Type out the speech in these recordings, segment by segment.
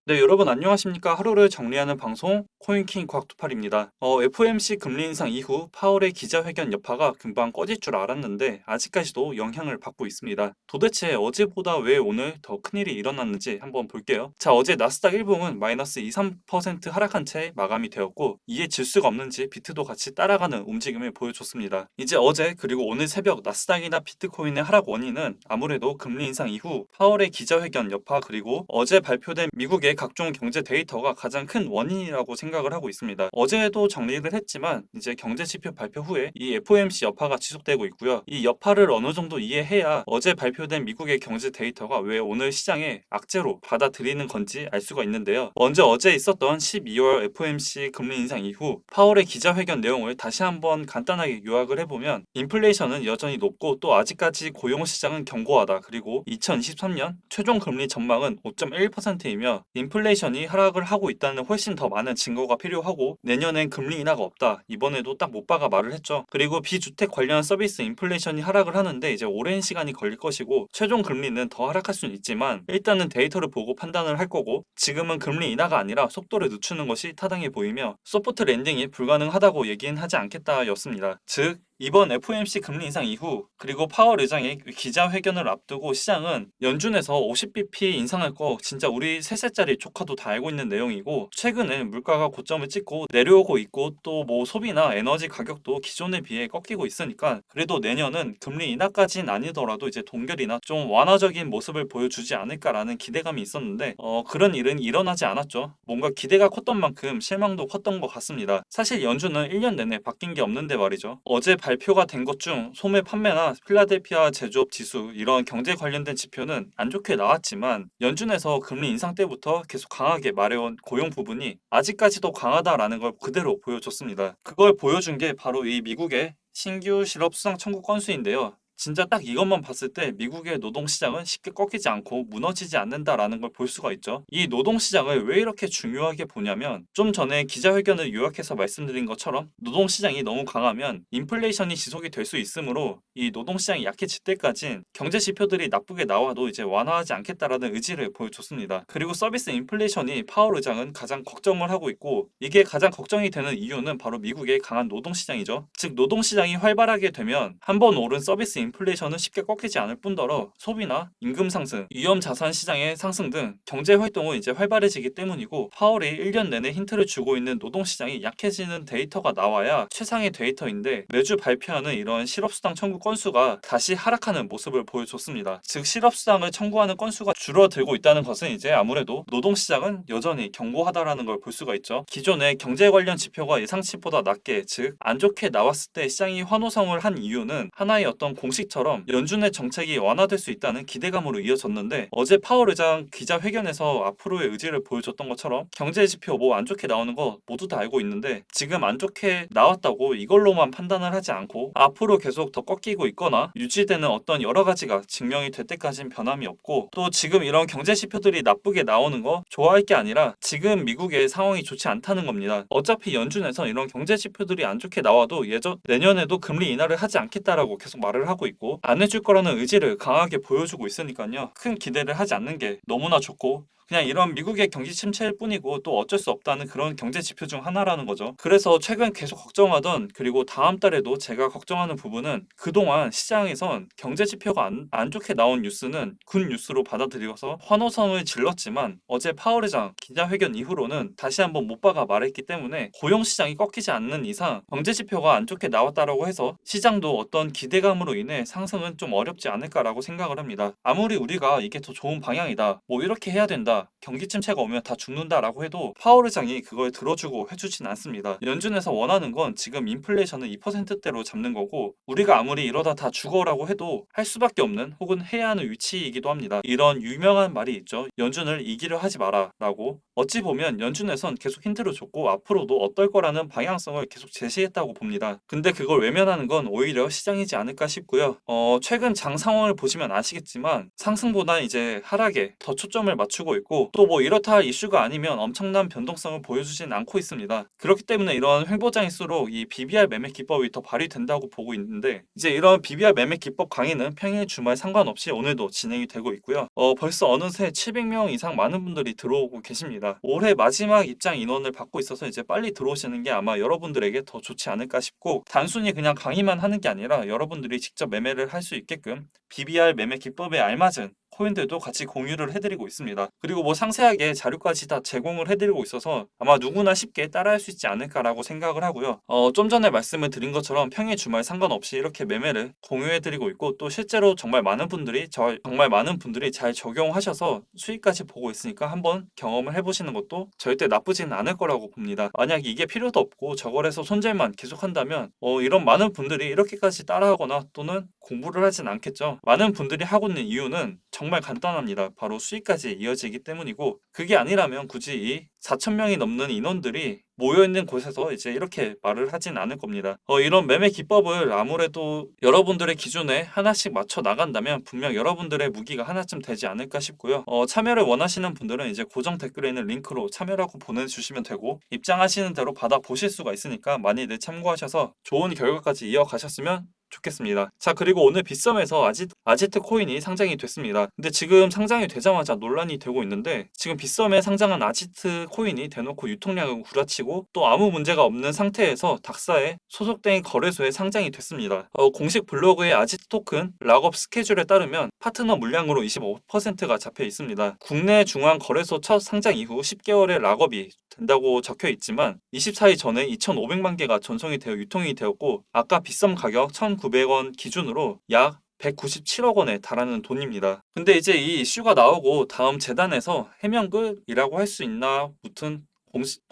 네, 여러분 안녕하십니까? 하루를 정리하는 방송 코인킹 과학투팔입니다. FOMC 금리 인상 이후 파월의 기자회견 여파가 금방 꺼질 줄 알았는데 아직까지도 영향을 받고 있습니다. 도대체 어제보다 왜 오늘 더 큰일이 일어났는지 한번 볼게요. 자, 어제 나스닥 1봉은 마이너스 2, 3% 하락한 채 마감이 되었고 이에 질 수가 없는지 비트도 같이 따라가는 움직임을 보여줬습니다. 이제 어제 그리고 오늘 새벽 나스닥이나 비트코인의 하락 원인은 아무래도 금리 인상 이후 파월의 기자회견 여파 그리고 어제 발표된 미국의 각종 경제 데이터가 가장 큰 원인이라고 생각을 하고 있습니다. 어제도 정리를 했지만 이제 경제 지표 발표 후에 이 FOMC 여파가 지속되고 있고요. 이 여파를 어느 정도 이해해야 어제 발표된 미국의 경제 데이터가 왜 오늘 시장에 악재로 받아들이는 건지 알 수가 있는데요. 먼저 어제 있었던 12월 FOMC 금리 인상 이후 파월의 기자회견 내용을 다시 한번 간단하게 요약을 해보면 인플레이션은 여전히 높고 또 아직까지 고용 시장은 견고하다. 그리고 2023년 최종 금리 전망은 5.1%이며 인플레이션이 하락을 하고 있다는 훨씬 더 많은 증거가 필요하고 내년엔 금리 인하가 없다. 이번에도 딱 못박아 말을 했죠. 그리고 비주택 관련 서비스 인플레이션이 하락을 하는데 이제 오랜 시간이 걸릴 것이고 최종 금리는 더 하락할 수는 있지만 일단은 데이터를 보고 판단을 할 거고 지금은 금리 인하가 아니라 속도를 늦추는 것이 타당해 보이며 소프트 랜딩이 불가능하다고 얘기는 하지 않겠다였습니다. 즉 이번 FOMC 금리 인상 이후 그리고 파월 의장의 기자회견을 앞두고 시장은 연준에서 50bp 인상할 거 진짜 우리 3살짜리 조카도 다 알고 있는 내용이고 최근에 물가가 고점을 찍고 내려오고 있고 또 뭐 소비나 에너지 가격도 기존에 비해 꺾이고 있으니까 그래도 내년은 금리 인하까지는 아니더라도 이제 동결이나 좀 완화적인 모습을 보여주지 않을까라는 기대감이 있었는데 그런 일은 일어나지 않았죠. 뭔가 기대가 컸던 만큼 실망도 컸던 것 같습니다. 사실 연준은 1년 내내 바뀐 게 없는데 말이죠. 어제 발표가 된 것 중 소매 판매나 필라델피아 제조업 지수 이런 경제 관련된 지표는 안 좋게 나왔지만 연준에서 금리 인상 때부터 계속 강하게 말해온 고용 부분이 아직까지도 강하다라는 걸 그대로 보여줬습니다. 그걸 보여준 게 바로 이 미국의 신규 실업 수당 청구 건수인데요. 진짜 딱 이것만 봤을 때 미국의 노동시장은 쉽게 꺾이지 않고 무너지지 않는다라는 걸 볼 수가 있죠. 이 노동시장을 왜 이렇게 중요하게 보냐면 좀 전에 기자회견을 요약해서 말씀드린 것처럼 노동시장이 너무 강하면 인플레이션이 지속이 될 수 있으므로 이 노동시장이 약해질 때까진 경제 지표들이 나쁘게 나와도 이제 완화하지 않겠다라는 의지를 보여줬습니다. 그리고 서비스 인플레이션이 파월 의장은 가장 걱정을 하고 있고 이게 가장 걱정이 되는 이유는 바로 미국의 강한 노동시장이죠. 즉 노동시장이 활발하게 되면 한 번 오른 서비스 인플레이션은 쉽게 꺾이지 않을 뿐더러 소비나 임금 상승, 위험 자산 시장의 상승 등 경제 활동은 이제 활발해지기 때문이고 파월이 1년 내내 힌트를 주고 있는 노동시장이 약해지는 데이터가 나와야 최상의 데이터인데 매주 발표하는 이런 실업수당 청구 건수가 다시 하락하는 모습을 보여줬습니다. 즉 실업수당을 청구하는 건수가 줄어들고 있다는 것은 이제 아무래도 노동시장은 여전히 견고하다라는 걸 볼 수가 있죠. 기존의 경제 관련 지표가 예상치보다 낮게 즉 안 좋게 나왔을 때 시장이 환호성을 한 이유는 하나의 어떤 공식처럼 연준의 정책이 완화될 수 있다는 기대감으로 이어졌는데 어제 파월 의장 기자회견에서 앞으로의 의지를 보여줬던 것처럼 경제 지표 뭐 안 좋게 나오는 거 모두 다 알고 있는데 지금 안 좋게 나왔다고 이걸로만 판단을 하지 않고 앞으로 계속 더 꺾이고 있거나 유지되는 어떤 여러 가지가 증명이 될 때까지는 변함이 없고 또 지금 이런 경제 지표들이 나쁘게 나오는 거 좋아할 게 아니라 지금 미국의 상황이 좋지 않다는 겁니다. 어차피 연준에서 이런 경제 지표들이 안 좋게 나와도 내년에도 금리 인하를 하지 않겠다라고 계속 말을 하고 있고 안 해줄 거라는 의지를 강하게 보여주고 있으니까요. 큰 기대를 하지 않는 게 너무나 좋고 그냥 이런 미국의 경기 침체일 뿐이고 또 어쩔 수 없다는 그런 경제 지표 중 하나라는 거죠. 그래서 최근 계속 걱정하던 그리고 다음 달에도 제가 걱정하는 부분은 그동안 시장에선 경제 지표가 안 좋게 나온 뉴스는 군 뉴스로 받아들여서 환호성을 질렀지만 어제 파월 의장 기자회견 이후로는 다시 한번 못 박아 말했기 때문에 고용 시장이 꺾이지 않는 이상 경제 지표가 안 좋게 나왔다라고 해서 시장도 어떤 기대감으로 인해 상승은 좀 어렵지 않을까라고 생각을 합니다. 아무리 우리가 이게 더 좋은 방향이다 뭐 이렇게 해야 된다 경기 침체가 오면 다 죽는다라고 해도 파월 의장이 그걸 들어주고 해주진 않습니다. 연준에서 원하는 건 지금 인플레이션을 2%대로 잡는 거고 우리가 아무리 이러다 다 죽어라고 해도 할 수밖에 없는 혹은 해야 하는 위치이기도 합니다. 이런 유명한 말이 있죠. 연준을 이기려 하지 마라 라고 어찌 보면 연준에선 계속 힌트를 줬고 앞으로도 어떨 거라는 방향성을 계속 제시했다고 봅니다. 근데 그걸 외면하는 건 오히려 시장이지 않을까 싶고요. 최근 장 상황을 보시면 아시겠지만 상승보다 이제 하락에 더 초점을 맞추고 있고 또 뭐 이렇다 할 이슈가 아니면 엄청난 변동성을 보여주진 않고 있습니다. 그렇기 때문에 이런 횡보장일수록 이 BBR 매매 기법이 더 발휘된다고 보고 있는데 이제 이런 BBR 매매 기법 강의는 평일 주말 상관없이 오늘도 진행이 되고 있고요. 벌써 어느새 700명 이상 많은 분들이 들어오고 계십니다. 올해 마지막 입장 인원을 받고 있어서 이제 빨리 들어오시는 게 아마 여러분들에게 더 좋지 않을까 싶고 단순히 그냥 강의만 하는 게 아니라 여러분들이 직접 매매를 할 수 있게끔 BBR 매매 기법에 알맞은 코인들도 같이 공유를 해드리고 있습니다. 그리고 뭐 상세하게 자료까지 다 제공을 해드리고 있어서 아마 누구나 쉽게 따라할 수 있지 않을까라고 생각을 하고요. 좀 전에 말씀을 드린 것처럼 평일 주말 상관없이 이렇게 매매를 공유해드리고 있고 또 실제로 정말 많은 분들이 잘 적용하셔서 수익까지 보고 있으니까 한번 경험을 해보시는 것도 절대 나쁘지는 않을 거라고 봅니다. 만약 이게 필요도 없고 저거래서 손절만 계속한다면 이런 많은 분들이 이렇게까지 따라하거나 또는 공부를 하진 않겠죠. 많은 분들이 하고 있는 이유는 정말 간단합니다. 바로 수익까지 이어지기 때문이고 그게 아니라면 굳이 이 4,000명이 넘는 인원들이 모여있는 곳에서 이제 이렇게 말을 하진 않을 겁니다. 이런 매매 기법을 아무래도 여러분들의 기준에 하나씩 맞춰 나간다면 분명 여러분들의 무기가 하나쯤 되지 않을까 싶고요. 참여를 원하시는 분들은 이제 고정 댓글에 있는 링크로 참여라고 보내주시면 되고 입장하시는 대로 받아 보실 수가 있으니까 많이들 참고하셔서 좋은 결과까지 이어가셨으면 좋겠습니다. 자, 그리고 오늘 빗썸에서 아지트 코인이 상장이 됐습니다. 근데 지금 상장이 되자마자 논란이 되고 있는데 지금 빗썸에 상장한 아지트 코인이 대놓고 유통량을 구라치고 또 아무 문제가 없는 상태에서 닥사에 소속된 거래소에 상장이 됐습니다. 공식 블로그의 아지트 토큰 락업 스케줄에 따르면 파트너 물량으로 25%가 잡혀 있습니다. 국내 중앙 거래소 첫 상장 이후 10개월의 락업이 된다고 적혀 있지만 24일 전에 2,500만 개가 전송이 되어 유통이 되었고 아까 빗썸 가격 1,900원 기준으로 약 197억 원에 달하는 돈입니다. 근데 이제 이 이슈가 나오고 다음 재단에서 해명글이라고 할 수 있나 무튼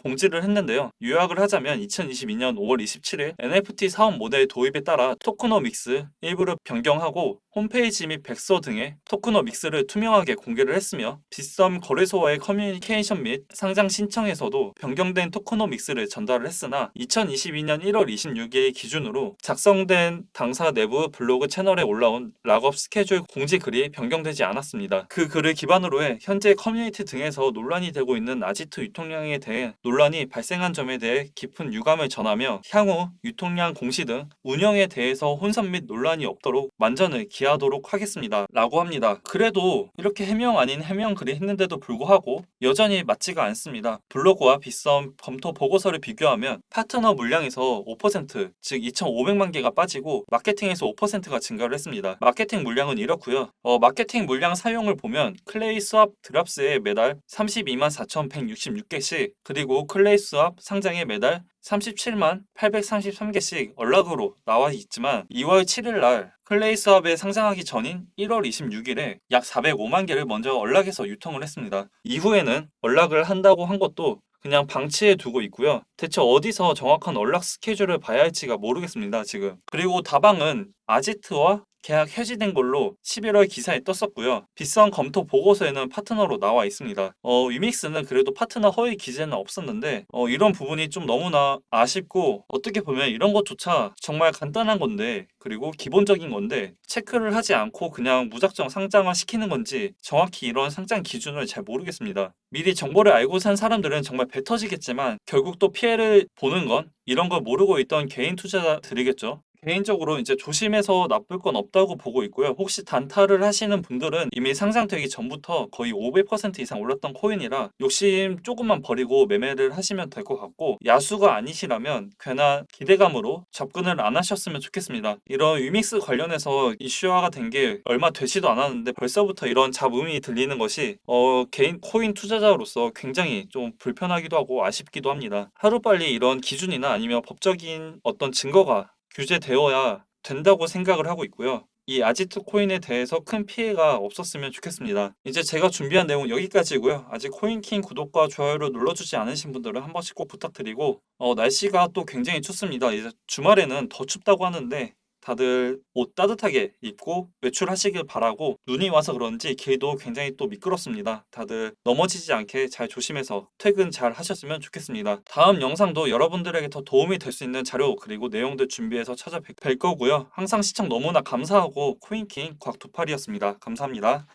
공지를 했는데요. 요약을 하자면 2022년 5월 27일 NFT 사업 모델 도입에 따라 토크노믹스 일부를 변경하고 홈페이지 및 백서 등의 토크노믹스를 투명하게 공개를 했으며 빗썸 거래소와의 커뮤니케이션 및 상장 신청에서도 변경된 토크노믹스를 전달을 했으나 2022년 1월 26일 기준으로 작성된 당사 내부 블로그 채널에 올라온 락업 스케줄 공지 글이 변경되지 않았습니다. 그 글을 기반으로 해 현재 커뮤니티 등에서 논란이 되고 있는 아지트 유통량에 대해 논란이 발생한 점에 대해 깊은 유감을 전하며 향후 유통량 공시 등 운영에 대해서 혼선 및 논란이 없도록 만전을 기하도록 하겠습니다. 라고 합니다. 그래도 이렇게 해명 아닌 해명 글이 했는데도 불구하고 여전히 맞지가 않습니다. 블로그와 빗썸 검토 보고서를 비교하면 파트너 물량에서 5%, 즉 2,500만 개가 빠지고 마케팅에서 5%가 증가를 했습니다. 마케팅 물량은 이렇고요. 마케팅 물량 사용을 보면 클레이 스왑 드랍스에 매달 32만 4,166개씩 그리고 클레이 스왑 상장에 매달 37만 833개씩 연락으로 나와 있지만 2월 7일 날 클레이 스왑에 상장하기 전인 1월 26일에 약 405만 개를 먼저 연락해서 유통을 했습니다. 이후에는 연락을 한다고 한 것도 그냥 방치해 두고 있고요. 대체 어디서 정확한 연락 스케줄을 봐야 할지가 모르겠습니다, 지금. 그리고 다방은 아지트와 계약 해지된 걸로 11월 기사에 떴었고요. 빗썸 검토 보고서에는 파트너로 나와 있습니다. 위믹스는 그래도 파트너 허위 기재는 없었는데 이런 부분이 좀 너무나 아쉽고 어떻게 보면 이런 것조차 정말 간단한 건데 그리고 기본적인 건데 체크를 하지 않고 그냥 무작정 상장을 시키는 건지 정확히 이런 상장 기준을 잘 모르겠습니다. 미리 정보를 알고 산 사람들은 정말 배 터지겠지만 결국 또 피해를 보는 건 이런 걸 모르고 있던 개인 투자자들이겠죠. 개인적으로 이제 조심해서 나쁠 건 없다고 보고 있고요. 혹시 단타를 하시는 분들은 이미 상장되기 전부터 거의 500% 이상 올랐던 코인이라 욕심 조금만 버리고 매매를 하시면 될 것 같고 야수가 아니시라면 괜한 기대감으로 접근을 안 하셨으면 좋겠습니다. 이런 위믹스 관련해서 이슈화가 된 게 얼마 되지도 않았는데 벌써부터 이런 잡음이 들리는 것이 개인 코인 투자자로서 굉장히 좀 불편하기도 하고 아쉽기도 합니다. 하루빨리 이런 기준이나 아니면 법적인 어떤 증거가 규제되어야 된다고 생각을 하고 있고요. 이 아지트 코인에 대해서 큰 피해가 없었으면 좋겠습니다. 이제 제가 준비한 내용은 여기까지고요. 아직 코인킹 구독과 좋아요를 눌러주지 않으신 분들은 한 번씩 꼭 부탁드리고 날씨가 또 굉장히 춥습니다. 이제 주말에는 더 춥다고 하는데 다들 옷 따뜻하게 입고 외출하시길 바라고, 눈이 와서 그런지 길도 굉장히 또 미끄럽습니다. 다들 넘어지지 않게 잘 조심해서 퇴근 잘 하셨으면 좋겠습니다. 다음 영상도 여러분들에게 더 도움이 될 수 있는 자료 그리고 내용들 준비해서 찾아뵐 거고요. 항상 시청 너무나 감사하고, 코인킹 곽두팔이었습니다. 감사합니다.